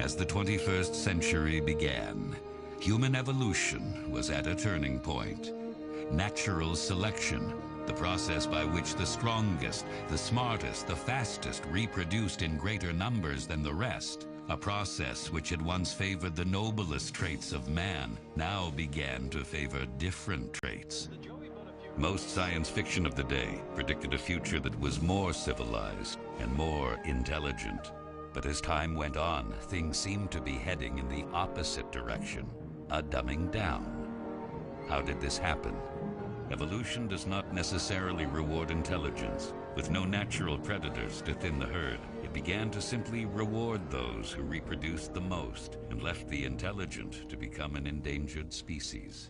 As the 21st century began, human evolution was at a turning point. Natural selection, the process by which the strongest, the smartest, the fastest reproduced in greater numbers than the rest, a process which had once favored the noblest traits of man, now began to favor different traits. Most science fiction of the day predicted a future that was more civilized and more intelligent. But as time went on, things seemed to be heading in the opposite direction, a dumbing down. How did this happen? Evolution does not necessarily reward intelligence. With no natural predators to thin the herd, it began to simply reward those who reproduced the most and left the intelligent to become an endangered species.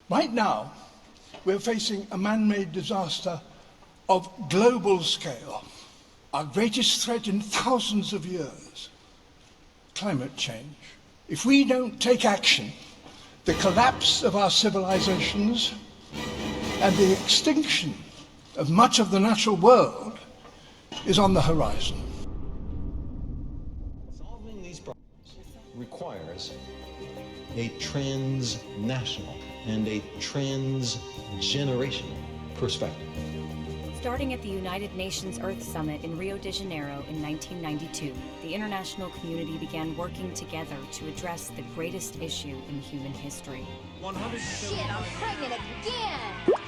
Right now, we're facing a man-made disaster of global scale. Our greatest threat in thousands of years, climate change. If we don't take action, the collapse of our civilizations and the extinction of much of the natural world is on the horizon. Solving these problems requires a transnational and a transgenerational perspective. Starting at the United Nations Earth Summit in Rio de Janeiro in 1992, the international community began working together to address the greatest issue in human history. 100. Shit, I'm pregnant again!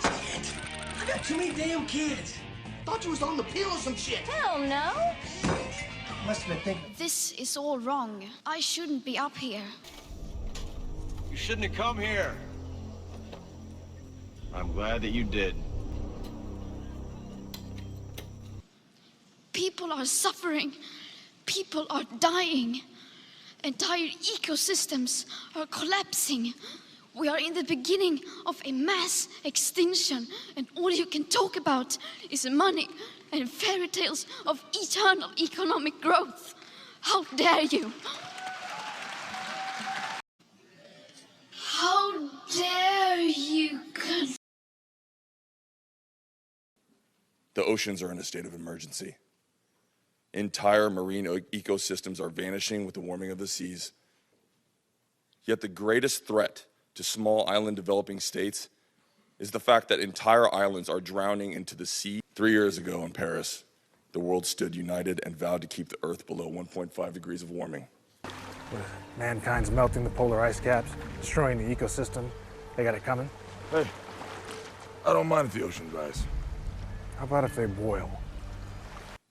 I got too many damn kids. Thought you was on the pill or some shit. Hell no! Must have been thinking. This is all wrong. I shouldn't be up here. You shouldn't have come here. I'm glad that you did. People are suffering. People are dying. Entire ecosystems are collapsing. We are in the beginning of a mass extinction, and all you can talk about is money and fairy tales of eternal economic growth. How dare you? How dare you? The oceans are in a state of emergency. Entire marine ecosystems are vanishing with the warming of the seas. Yet the greatest threat to small island developing states is the fact that entire islands are drowning into the sea. 3 years ago in Paris, the world stood united and vowed to keep the Earth below 1.5 degrees of warming. Mankind's melting the polar ice caps, destroying the ecosystem. They got it coming. Hey, I don't mind if the ocean dries. How about if they boil?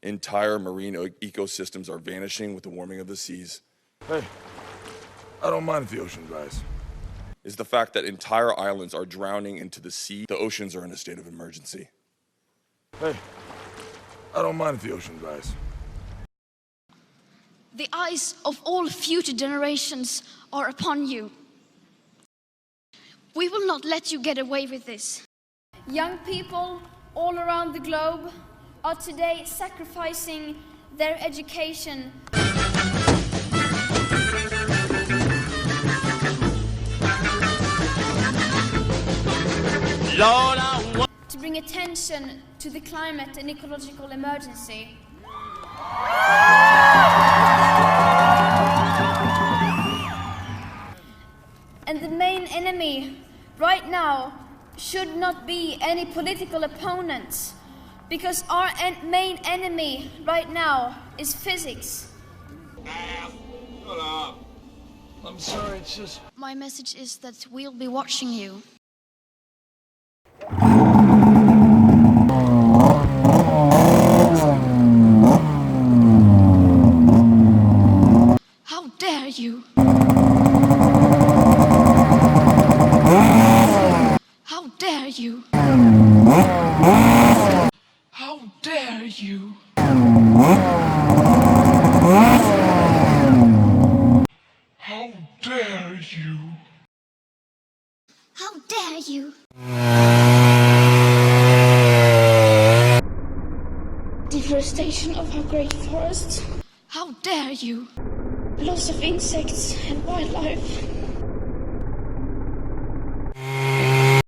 Entire marine ecosystems are vanishing with the warming of the seas. Hey, I don't mind if the ocean dries. Is the fact that entire islands are drowning into the sea. The oceans are in a state of emergency. Hey, I don't mind if the ocean dries. The eyes of all future generations are upon you. We will not let you get away with this. Young people all around the globe are today sacrificing their education to bring attention to the climate and ecological emergency. And the main enemy right now should not be any political opponents, because our main enemy right now is physics. Shut up. I'm sorry, it's just... My message is that we'll be watching you. How dare you? How dare you? How dare you? How dare you? How dare you? Deforestation of our great forests, How dare you? loss of insects and wildlife,